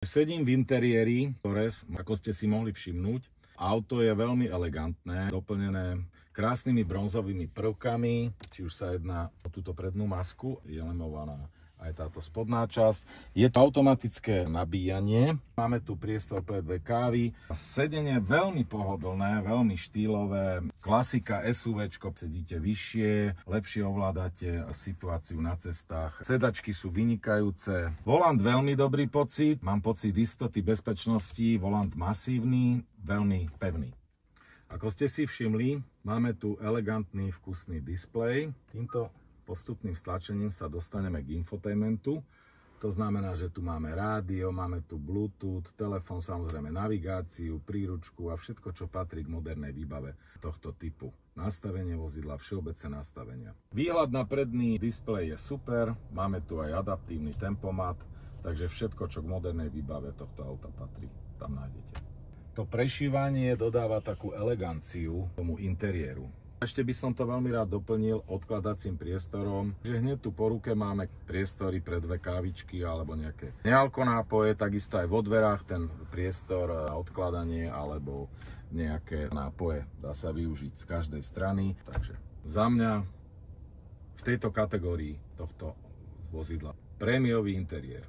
Sedím v interiéri Torres, ako ste si mohli všimnúť. Auto je veľmi elegantné, doplnené krásnymi bronzovými prvkami, či už sa jedná o túto prednú masku, je lemovaná aj táto spodná časť. Je to automatické nabíjanie, máme tu priestor pre 2 kávy, sedenie veľmi pohodlné, veľmi štýlové, klasika SUVčko, sedíte vyššie, lepšie ovládate situáciu na cestách, sedačky sú vynikajúce, volant veľmi dobrý pocit, mám pocit istoty, bezpečnosti, volant masívny, veľmi pevný. Ako ste si všimli, máme tu elegantný vkusný displej. Týmto postupným stlačením sa dostaneme k infotainmentu. To znamená, že tu máme rádio, máme tu Bluetooth, telefón, samozrejme navigáciu, príručku a všetko, čo patrí k modernej výbave tohto typu. Nastavenie vozidla, všeobecné nastavenia. Výhľad na predný displej je super, máme tu aj adaptívny tempomat, takže všetko, čo k modernej výbave tohto auta patrí, tam nájdete. To prešívanie dodáva takú eleganciu tomu interiéru. Ešte by som to veľmi rád doplnil odkladacím priestorom, že hneď tu po ruke máme priestory pre 2 kávičky alebo nejaké nealko nápoje, takisto aj vo dverách ten priestor na odkladanie alebo nejaké nápoje dá sa využiť z každej strany. Takže za mňa v tejto kategórii tohto vozidla prémiový interiér.